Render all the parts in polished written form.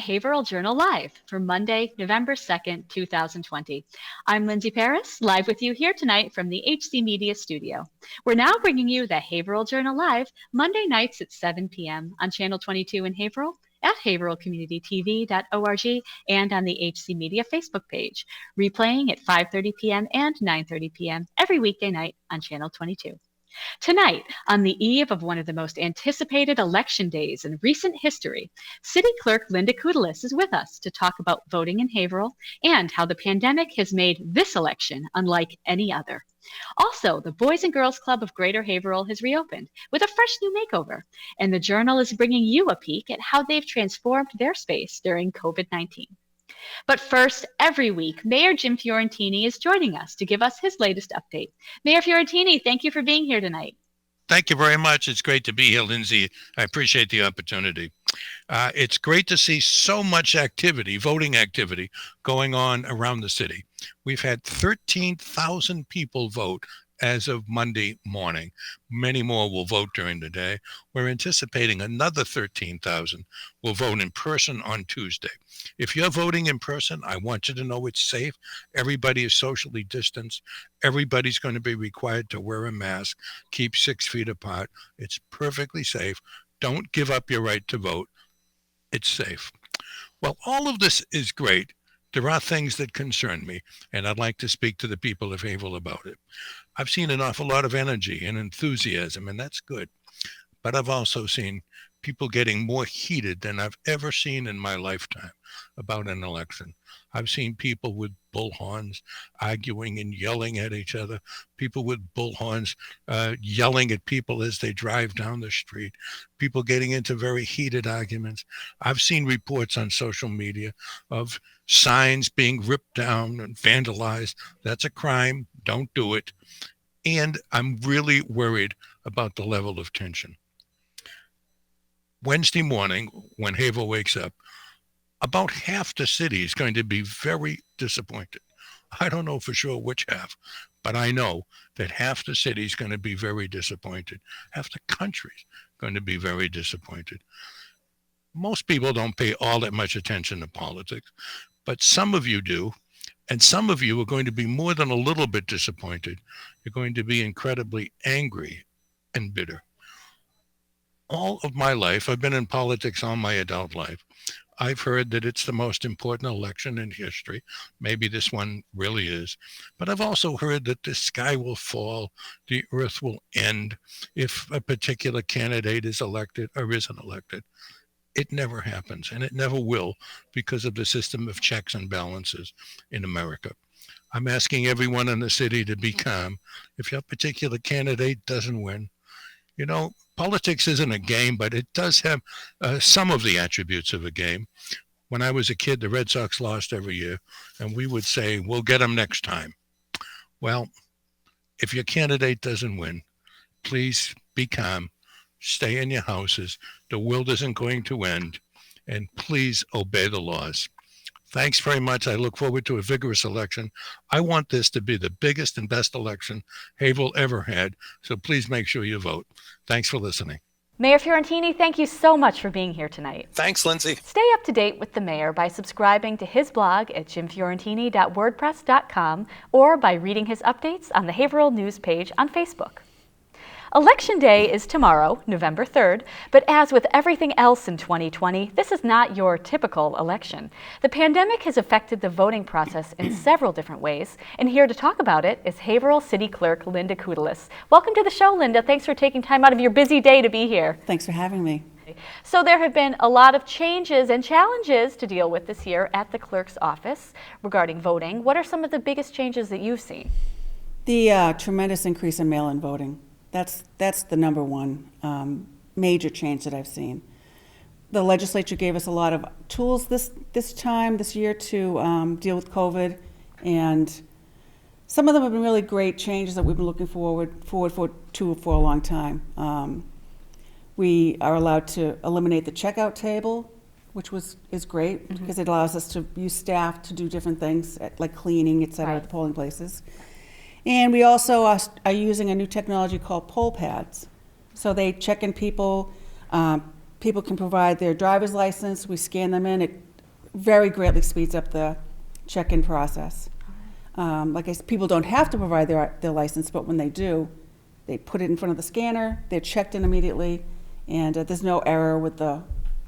Haverhill Journal Live for Monday, November 2nd, 2020. I'm Lindsay Paris, live with you here tonight from the HC Media Studio. We're now bringing you the Haverhill Journal Live Monday nights at 7 p.m. on Channel 22 in Haverhill, at haverhillcommunitytv.org, and on the HC Media Facebook page, replaying at 5:30 p.m. and 9:30 p.m. every weekday night on Channel 22. Tonight, on the eve of one of the most anticipated election days in recent history, City Clerk Linda Kudelis is with us to talk about voting in Haverhill and how the pandemic has made this election unlike any other. Also, the Boys and Girls Club of Greater Haverhill has reopened with a fresh new makeover, and the Journal is bringing you a peek at how they've transformed their space during COVID-19. But first, every week, Mayor Jim Fiorentini is joining us to give us his latest update. Mayor Fiorentini, thank you for being here tonight. Thank you very much. It's great to be here, Lindsay. I appreciate the opportunity. It's great to see so much activity, voting activity, going on around the city. We've had 13,000 people vote as of Monday morning. Many more will vote during the day. We're anticipating another 13,000 will vote in person on Tuesday. If you're voting in person, I want you to know it's safe. Everybody is socially distanced. Everybody's going to be required to wear a mask, keep 6 feet apart. It's perfectly safe. Don't give up your right to vote. It's safe. Well, all of this is great. There are things that concern me, and I'd like to speak to the people of Haverhill about it. I've seen an awful lot of energy and enthusiasm, and that's good. But I've also seen people getting more heated than I've ever seen in my lifetime about an election. I've seen people with bullhorns arguing and yelling at each other, people with bullhorns yelling at people as they drive down the street, people getting into very heated arguments. I've seen reports on social media of signs being ripped down and vandalized. That's a crime. Don't do it. And I'm really worried about the level of tension. Wednesday morning, when Haverhill wakes up, about half the city is going to be very disappointed. I don't know for sure which half, but I know that half the city is going to be very disappointed. Half the country is going to be very disappointed. Most people don't pay all that much attention to politics, but some of you do, and some of you are going to be more than a little bit disappointed. You're going to be incredibly angry and bitter. All of my life, I've been in politics all my adult life. I've heard that it's the most important election in history. Maybe this one really is. But I've also heard that the sky will fall, the earth will end if a particular candidate is elected or isn't elected. It never happens, and it never will because of the system of checks and balances in America. I'm asking everyone in the city to be calm. If your particular candidate doesn't win, you know, politics isn't a game, but it does have some of the attributes of a game. When I was a kid, the Red Sox lost every year, and we would say, we'll get them next time. Well, if your candidate doesn't win, please be calm, stay in your houses. The world isn't going to end, and please obey the laws. Thanks very much. I look forward to a vigorous election. I want this to be the biggest and best election Haverhill ever had, so please make sure you vote. Thanks for listening. Mayor Fiorentini, thank you so much for being here tonight. Thanks, Lindsay. Stay up to date with the mayor by subscribing to his blog at jimfiorentini.wordpress.com or by reading his updates on the Haverhill News page on Facebook. Election Day is tomorrow, November 3rd, but as with everything else in 2020, this is not your typical election. The pandemic has affected the voting process in several different ways, and here to talk about it is Haverhill City Clerk Linda Kudelis. Welcome to the show, Linda. Thanks for taking time out of your busy day to be here. Thanks for having me. So there have been a lot of changes and challenges to deal with this year at the clerk's office regarding voting. What are some of the biggest changes that you've seen? The tremendous increase in mail-in voting. That's the number one major change that I've seen. The legislature gave us a lot of tools this year to deal with COVID, and some of them have been really great changes that we've been looking forward for a long time. We are allowed to eliminate the checkout table, which is great because it allows us to use staff to do different things like cleaning, et cetera, at the polling places. And we also are using a new technology called poll pads. So they check in people. People can provide their driver's license. We scan them in. It very greatly speeds up the check-in process. Like I said, people don't have to provide their license, but when they do, they put it in front of the scanner, they're checked in immediately, and there's no error with the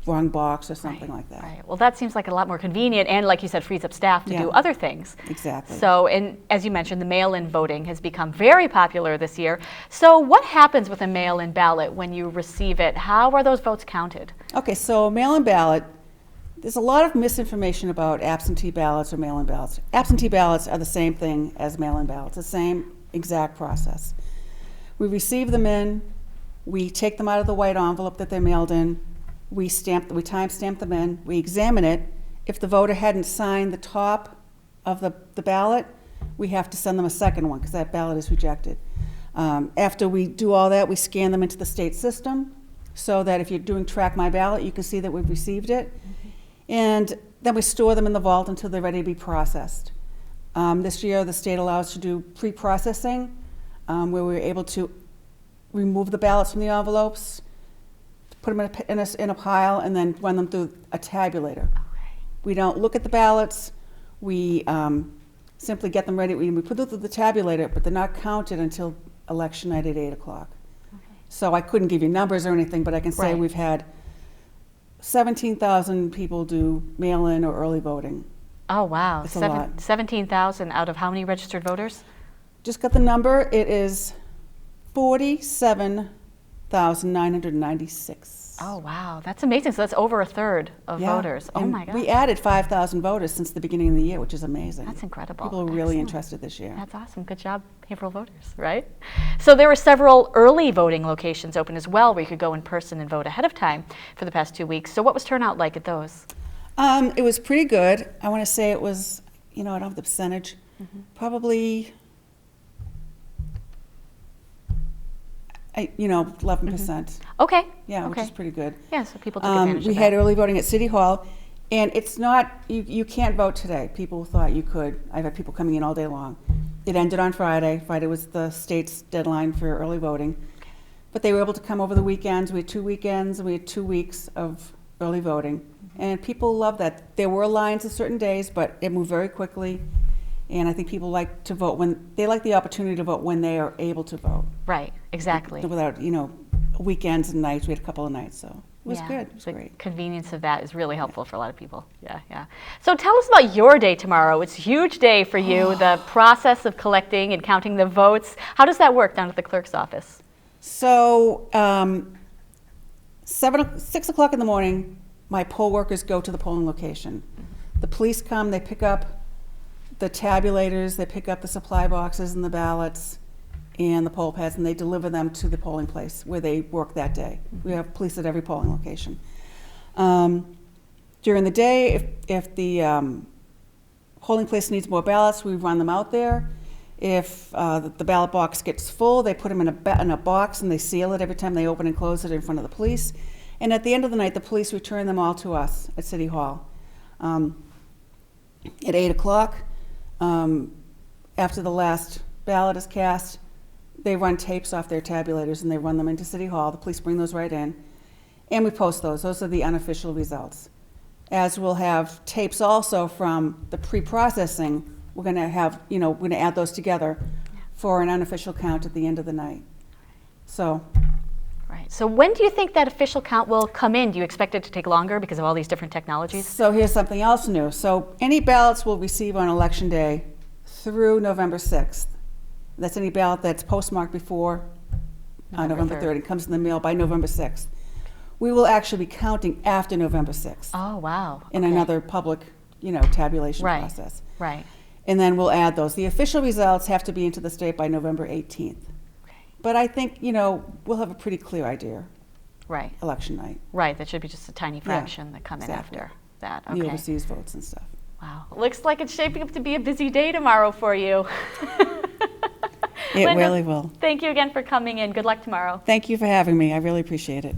wrong box or something like that. Right. Well, that seems like a lot more convenient and, like you said, frees up staff to Yeah. do other things. Exactly. So, and as you mentioned, the mail-in voting has become very popular this year. So what happens with a mail-in ballot when you receive it? How are those votes counted? Okay, so mail-in ballot, there's a lot of misinformation about absentee ballots or mail-in ballots. Absentee ballots are the same thing as mail-in ballots, the same exact process. We receive them in, we take them out of the white envelope that they're mailed in, we time stamp them in, we examine it. If the voter hadn't signed the top of the ballot, we have to send them a second one because that ballot is rejected. After we do all that, we scan them into the state system so that if you're doing Track My Ballot, you can see that we've received it. And then we store them in the vault until they're ready to be processed. This year, the state allows us to do pre-processing, where we're able to remove the ballots from the envelopes, put them in a pile, and then run them through a tabulator. Okay. We don't look at the ballots. We simply get them ready. We put them through the tabulator, but they're not counted until election night at 8 o'clock. Okay. So I couldn't give you numbers or anything, but I can say Right. we've had 17,000 people do mail-in or early voting. Oh, wow. It's a lot. 17,000 out of how many registered voters? Just got the number. It is 47,996. Oh, wow. That's amazing. So that's over a third of Yeah. voters. Oh, And my God. we added 5,000 voters since the beginning of the year, which is amazing. That's incredible. People are really Excellent. interested this year. That's awesome. Good job, Haverhill voters, right? So there were several early voting locations open as well where you could go in person and vote ahead of time for the past 2 weeks. So what was turnout like at those? It was pretty good. I want to say it was, I don't have the percentage, probably, 11%. Okay. Yeah, which okay. is pretty good. Yeah, so people took advantage of We that. had early voting at City Hall, and it's not, you can't vote today. People thought you could. I've had people coming in all day long. It ended on Friday. Friday was the state's deadline for early voting. But they were able to come over the weekends. We had 2 weekends, and we had 2 weeks of early voting. And people love that. There were lines at certain days, but it moved very quickly. And I think people like to vote they like the opportunity to vote when they are able to vote. Right, exactly. Without, weekends and nights. We had a couple of nights, so it was Yeah, good. It was the great. convenience of that is really helpful for a lot of people. Yeah, yeah. So tell us about your day tomorrow. It's a huge day for you, the process of collecting and counting the votes. How does that work down at the clerk's office? So 6 o'clock in the morning, my poll workers go to the polling location. The police come, they pick up the tabulators, they pick up the supply boxes and the ballots and the poll pads, and they deliver them to the polling place where they work that day. We have police at every polling location. During the day, if the polling place needs more ballots, we run them out there. If the ballot box gets full, they put them in a box and they seal it every time they open and close it in front of the police. And at the end of the night, the police return them all to us at City Hall. At 8 o'clock, after the last ballot is cast, they run tapes off their tabulators and they run them into City Hall. The police bring those right in. And we post those. Those are the unofficial results. As we'll have tapes also from the pre-processing, we're going to have, we're going to add those together for an unofficial count at the end of the night. So. Right. So when do you think that official count will come in? Do you expect it to take longer because of all these different technologies? So here's something else new. So any ballots we'll receive on Election Day through November 6th. That's any ballot that's postmarked before November 3rd. It comes in the mail by November 6th. We will actually be counting after November 6th. Oh, wow. In Okay. another public, tabulation process. Right. And then we'll add those. The official results have to be into the state by November 18th. Okay. But I think, we'll have a pretty clear idea Right. election night. Right. That should be just a tiny fraction that come exactly. in after that. The Okay. overseas votes and stuff. Wow. Looks like it's shaping up to be a busy day tomorrow for you. It Linda, really will. Thank you again for coming in. Good luck tomorrow. Thank you for having me. I really appreciate it.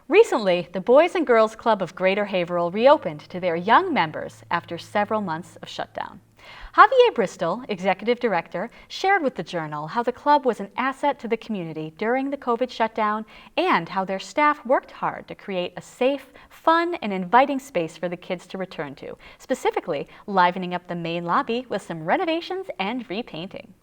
Recently, the Boys and Girls Club of Greater Haverhill reopened to their young members after several months of shutdown. Javier Bristol, Executive Director, shared with the Journal how the club was an asset to the community during the COVID shutdown and how their staff worked hard to create a safe, fun, and inviting space for the kids to return to, specifically livening up the main lobby with some renovations and repainting.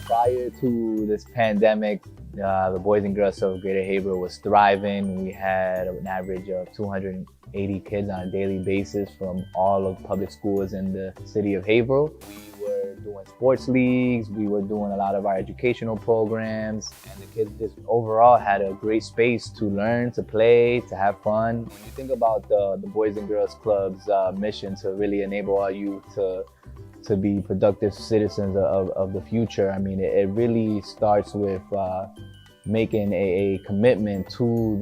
Prior to this pandemic, the Boys and Girls Club of Greater Haverhill was thriving. We had an average of 280 kids on a daily basis from all of public schools in the city of Haverhill. We were doing sports leagues, we were doing a lot of our educational programs, and the kids just overall had a great space to learn, to play, to have fun. When you think about the Boys and Girls Club's mission to really enable our youth to be productive citizens of the future, I mean, it really starts with making a commitment to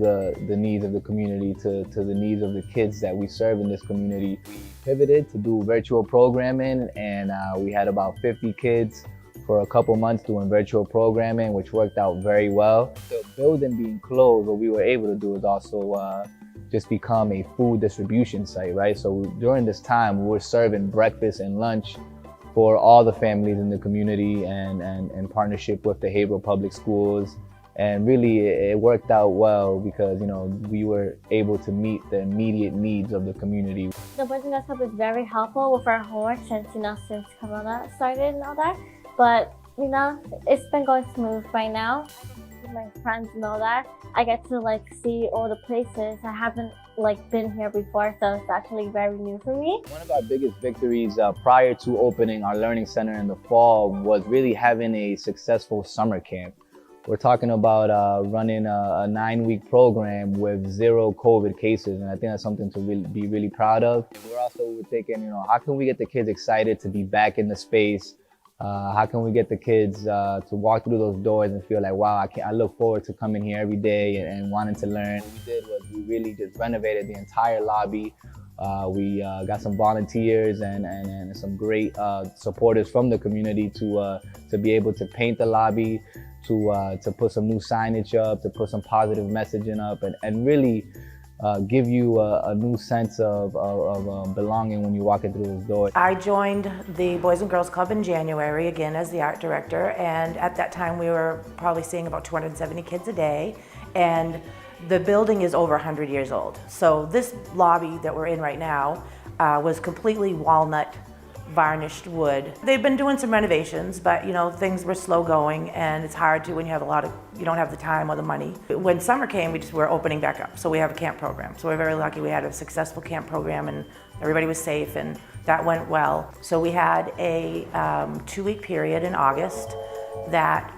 the needs of the community, to the needs of the kids that we serve in this community. We pivoted to do virtual programming, and we had about 50 kids for a couple months doing virtual programming, which worked out very well. The building being closed, what we were able to do is also just become a food distribution site, right? So during this time, we were serving breakfast and lunch for all the families in the community and in partnership with the Haverhill Public Schools. And really, it worked out well because, you know, we were able to meet the immediate needs of the community. The Boys and Girls Club is very helpful with our homework since Corona started and all that. But, you know, it's been going smooth right now. My friends know that. I get to see all the places. I haven't been here before, so it's actually very new for me. One of our biggest victories prior to opening our learning center in the fall was really having a successful summer camp. We're talking about running a 9-week program with 0 COVID cases, and I think that's something to be really proud of. We're also thinking, you know, how can we get the kids excited to be back in the space? How can we get the kids to walk through those doors and feel like, wow, I look forward to coming here every day and wanting to learn. What we did was we really just renovated the entire lobby. We got some volunteers and some great supporters from the community to be able to paint the lobby, to put some new signage up, to put some positive messaging up, and really give you a new sense of belonging when you walk in through those doors. I joined the Boys and Girls Club in January, again as the art director, and at that time we were probably seeing about 270 kids a day, and the building is over 100 years old. So this lobby that we're in right now was completely walnut varnished wood. They've been doing some renovations, but you know, things were slow going, and it's hard to when you have you don't have the time or the money. When summer came, we were opening back up. So we have a camp program. So we're very lucky we had a successful camp program and everybody was safe and that went well. So we had a 2-week period in August that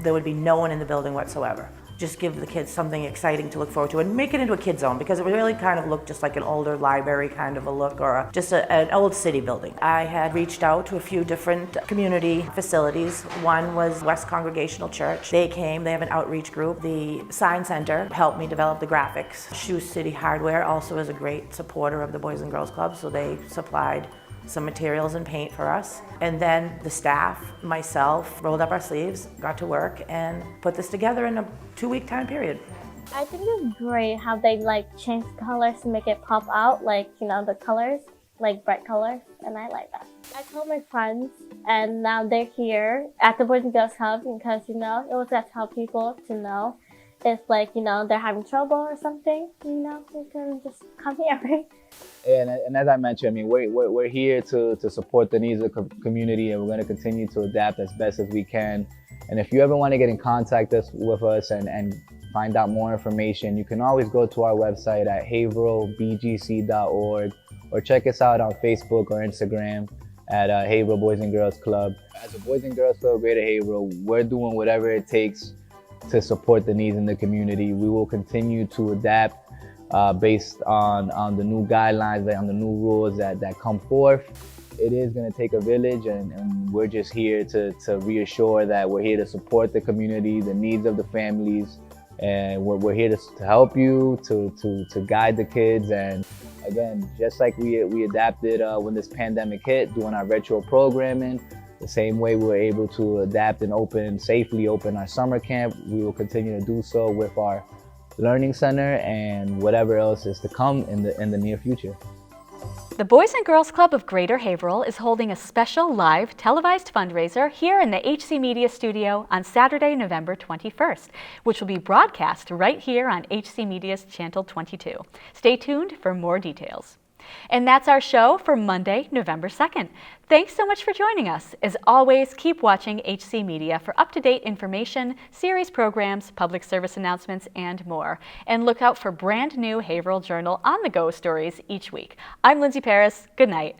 there would be no one in the building whatsoever. Just give the kids something exciting to look forward to and make it into a kid zone, because it really kind of looked just like an older library kind of a look, or just an old city building. I had reached out to a few different community facilities. One was West Congregational Church. They came, they have an outreach group. The Sign Center helped me develop the graphics. Shoe City Hardware also is a great supporter of the Boys and Girls Club, so they supplied some materials and paint for us. And then the staff, myself, rolled up our sleeves, got to work, and put this together in a 2-week time period. I think it's great how they change colors to make it pop out, the colors, bright colors, and I like that. I told my friends, and now they're here at the Boys and Girls Club because, it was to tell people to know if, they're having trouble or something, they can just come here, right? And as I mentioned, I mean, we're here to support the needs of the community, and we're going to continue to adapt as best as we can. And if you ever want to get in contact with us and find out more information, you can always go to our website at haverhillbgc.org, or check us out on Facebook or Instagram at Haverhill Boys and Girls Club. As a Boys and Girls Club Greater Haverhill, we're doing whatever it takes to support the needs in the community. We will continue to adapt based on the new guidelines, on the new rules that come forth. It is going to take a village, and we're just here to reassure that we're here to support the community, the needs of the families, and we're here to help you, to guide the kids. And again, just like we adapted when this pandemic hit, doing our virtual programming, the same way we were able to adapt and safely open our summer camp, we will continue to do so with our Learning Center and whatever else is to come in the near future. The Boys and Girls Club of Greater Haverhill is holding a special live televised fundraiser here in the HC Media studio on Saturday, November 21st, which will be broadcast right here on HC Media's Channel 22. Stay tuned for more details. And that's our show for Monday, November 2nd. Thanks so much for joining us. As always, keep watching HC Media for up-to-date information, series programs, public service announcements, and more. And look out for brand new Haverhill Journal on-the-go stories each week. I'm Lindsay Paris. Good night.